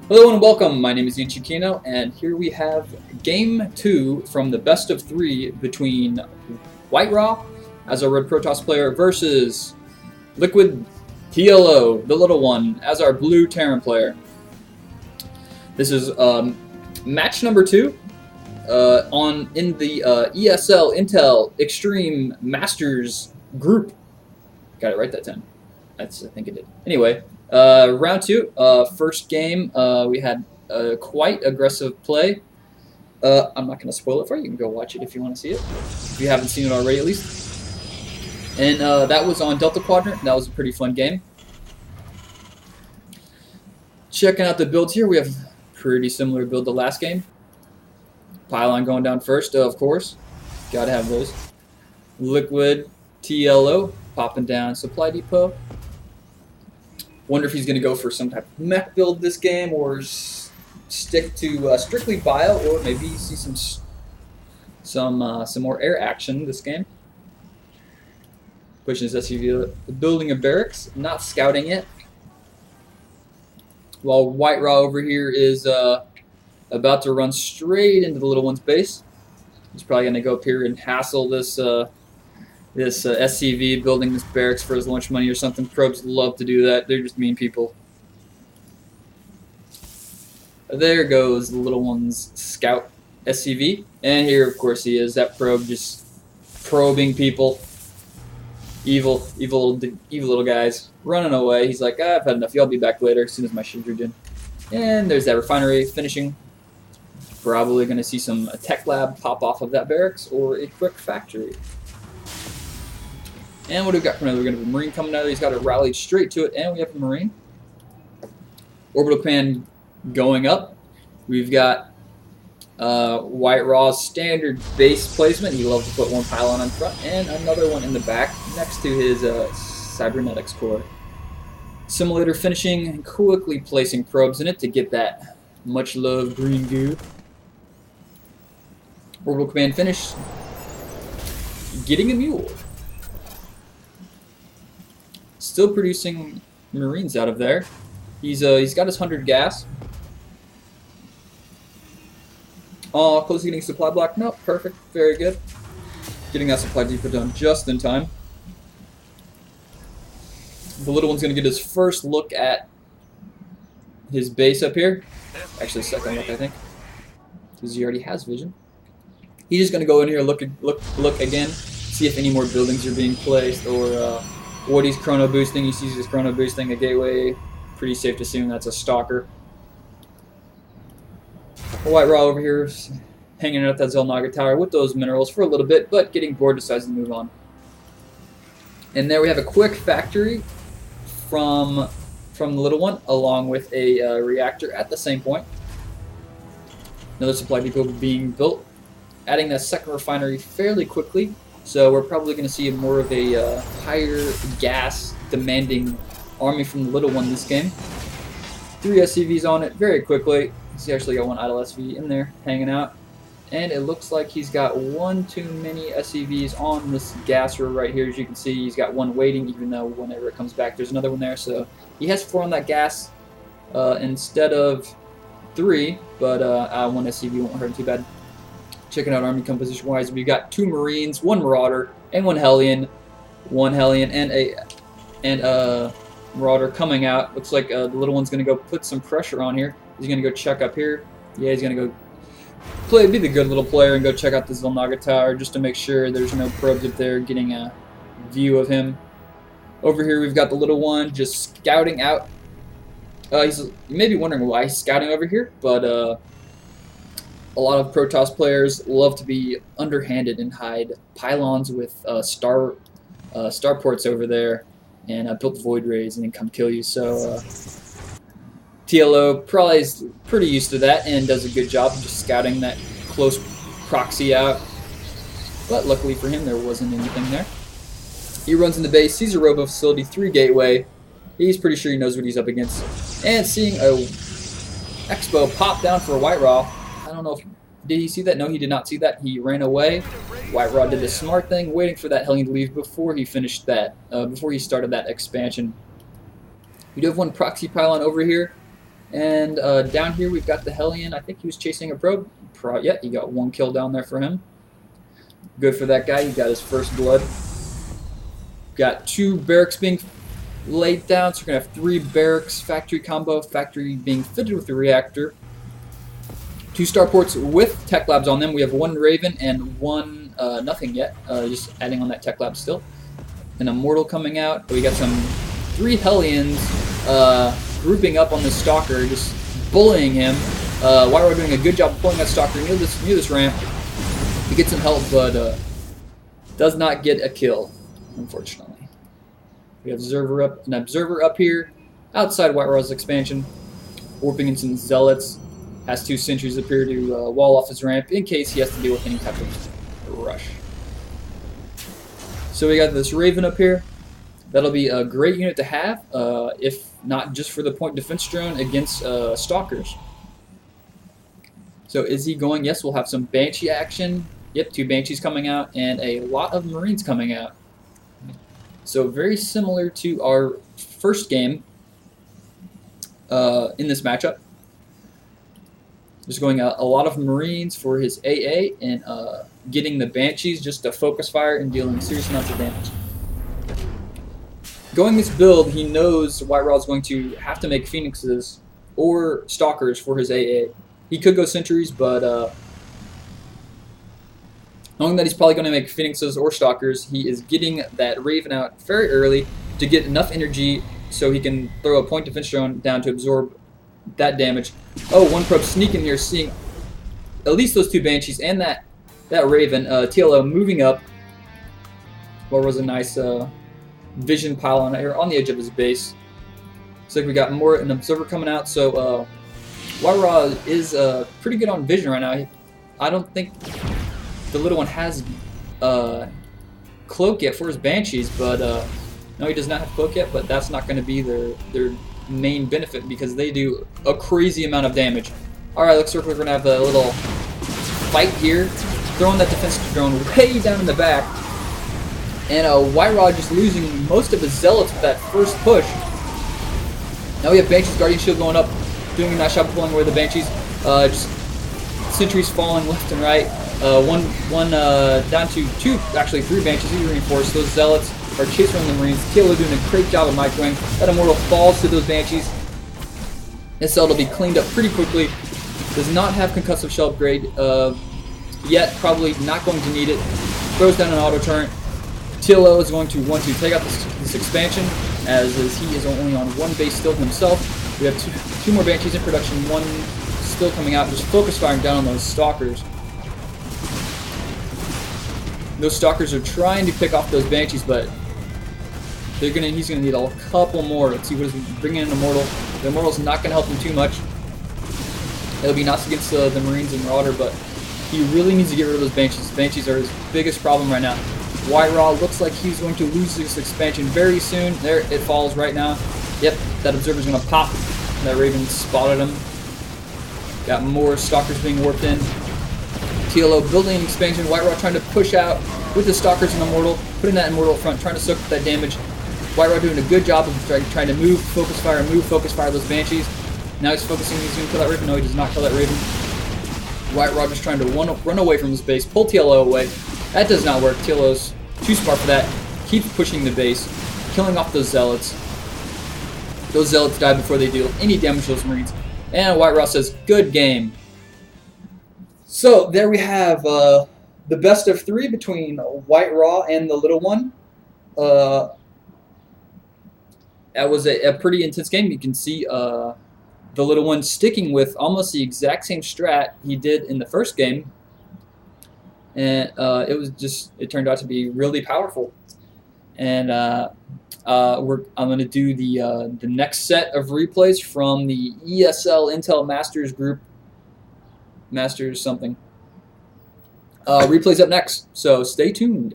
Hello and welcome, my name is Ian Chiquino, and here we have Game 2 from the best of 3 between WhiteRa as our Red Protoss player versus Liquid TLO, the little one, as our Blue Terran player. This is match number 2 in the ESL Intel Extreme Masters group. Got it right that time. I think it did. Anyway. Round 2, first game, we had quite aggressive play. I'm not going to spoil it for you. You can go watch it if you want to see it, if you haven't seen it already at least. And that was on Delta Quadrant. That was a pretty fun game. Checking out the builds here, we have pretty similar build to last game. Pylon going down first, of course. Gotta have those. Liquid TLO popping down Supply Depot. Wonder if he's going to go for some type of mech build this game, or stick to strictly bio, or maybe see some more air action this game. Pushing his SUV, building a barracks, not scouting it. While WhiteRa over here is about to run straight into the little one's base. He's probably going to go up here and hassle this SCV building this barracks for his lunch money or something. Probes love to do that. They're just mean people. There goes the little one's scout SCV. And here, of course, he is. That probe just probing people. Evil little guys. Running away. He's like, I've had enough. Y'all be back later as soon as my shields are done. And there's that refinery finishing. Probably going to see some tech lab pop off of that barracks or a quick factory. And what do we got coming out? We're going to have a Marine coming out. He's got it rallied straight to it, and we have a Marine. Orbital command going up. We've got WhiteRa's standard base placement. He loves to put one pylon on front and another one in the back next to his cybernetics core. Simulator finishing and quickly placing probes in it to get that much loved green goo. Orbital command finish. Getting a mule. Still producing Marines out of there. He's got his 100 gas. Oh, close to getting supply block. Nope, perfect, very good. Getting that supply depot done just in time. The little one's gonna get his first look at his base up here. Actually, second look, I think, because he already has vision. He's just gonna go in here, look again, see if any more buildings are being placed or. What he's chrono boosting. He sees his chrono boosting a gateway. Pretty safe to assume that's a stalker. WhiteRa over here hanging out at that Zelnaga tower with those minerals for a little bit, but getting bored decides to move on. And there we have a quick factory from the little one, along with a reactor at the same point. Another supply depot being built, adding that second refinery fairly quickly. So we're probably going to see more of a higher gas demanding army from the little one this game. 3 SCVs on it very quickly. He's actually got one idle SV in there hanging out. And it looks like he's got one too many SCVs on this gas row right here. As you can see, he's got one waiting, even though whenever it comes back there's another one there. So he has 4 on that gas instead of 3, but one SCV won't hurt him too bad. Checking out army composition wise, we've got 2 Marines, 1 Marauder, and 1 Hellion. 1 Hellion and a Marauder coming out. Looks like the little one's gonna go put some pressure on here. He's gonna go check up here. Yeah, he's gonna go be the good little player and go check out the Zelnaga tower just to make sure there's no probes up there getting a view of him. Over here we've got the little one just scouting out. You may be wondering why he's scouting over here, but a lot of Protoss players love to be underhanded and hide pylons with starports over there and built void rays and then come kill you. So TLO probably is pretty used to that and does a good job of just scouting that close proxy out. But luckily for him, there wasn't anything there. He runs in the base, sees a robo facility, 3 gateway. He's pretty sure he knows what he's up against. And seeing a Expo pop down for WhiteRa. I don't know if did he see that? No, he did not see that. He ran away. WhiteRa did the smart thing, waiting for that Hellion to leave before he finished that, before he started that expansion. We do have 1 proxy pylon over here, And down here we've got the Hellion. I think he was chasing a probe. Yeah, he got 1 kill down there for him. Good for that guy. He got his first blood. Got 2 barracks being laid down, so we're going to have 3 barracks factory combo. Factory being fitted with the reactor. 2 starports with tech labs on them. We have 1 Raven and 1 nothing yet. Just adding on that tech lab still. An Immortal coming out. We got some 3 Hellions grouping up on this Stalker, just bullying him. WhiteRa doing a good job of pulling that Stalker near this ramp. He gets some help, but does not get a kill, unfortunately. We have an observer up here, outside WhiteRa's expansion, warping in some zealots. Has 2 sentries up here to wall off his ramp in case he has to deal with any type of rush. So we got this Raven up here. That'll be a great unit to have, if not just for the point defense drone against Stalkers. So is he going? Yes, we'll have some Banshee action. Yep, 2 Banshees coming out and a lot of Marines coming out. So very similar to our first game in this matchup. Just going a lot of Marines for his AA and getting the Banshees just to focus fire and dealing serious amounts of damage. Going this build, he knows WhiteRa is going to have to make Phoenixes or Stalkers for his AA. He could go Sentries, but knowing that he's probably going to make Phoenixes or Stalkers, he is getting that Raven out very early to get enough energy so he can throw a point defense drone down to absorb that damage. Oh, 1 probe sneaking here, seeing at least those 2 Banshees and that Raven. TLO moving up. What was a nice vision pylon here on the edge of his base. Looks like we got an observer coming out. So WhiteRa is pretty good on vision right now. I don't think the little one has cloak yet for his Banshees, but no, he does not have cloak yet. But that's not going to be their main benefit because they do a crazy amount of damage. All right, looks like we're going to have a little fight here, throwing that defense drone way down in the back, and WhiteRa just losing most of his zealots with that first push. Now we have Banshee's Guardian Shield going up, doing a nice job of pulling away the Banshees. Just sentries falling left and right. One down to 2, actually 3 Banshees. He reinforced. Those zealots are chasing around the Marines. TLO doing a great job of microing. That Immortal falls to those Banshees. This cell will be cleaned up pretty quickly. Does not have concussive shell upgrade yet. Probably not going to need it. Throws down an auto turret. TLO is going to want to take out this expansion, as he is only on 1 base still himself. We have two more Banshees in production. 1 still coming out. Just focus firing down on those Stalkers. Those Stalkers are trying to pick off those Banshees, but he's gonna need a couple more. Let's see what is bringing in Immortal. The Immortal's not gonna help him too much. It'll be nuts against the Marines and Marauder, but he really needs to get rid of those Banshees. Banshees are his biggest problem right now. WhiteRa looks like he's going to lose this expansion very soon. There, it falls right now. Yep, that Observer's gonna pop. That Raven spotted him. Got more Stalkers being warped in. TLO building an expansion. WhiteRa trying to push out with the Stalkers and Immortal, putting that Immortal front, trying to soak up that damage. WhiteRa doing a good job of trying to move focus fire those Banshees. Now he's focusing, he's going to kill that Raven. No, he does not kill that Raven. WhiteRa just trying to run away from his base, pull TLO away. That does not work. TLO's too smart for that. Keeps pushing the base, killing off those Zealots. Those Zealots die before they deal any damage to those Marines. And WhiteRa says, good game. So there we have the best of 3 between WhiteRa and the little one. That was a pretty intense game. You can see the little one sticking with almost the exact same strat he did in the first game. And it turned out to be really powerful. And I'm going to do the next set of replays from the ESL Intel Masters group. Masters something. Replays up next, so stay tuned.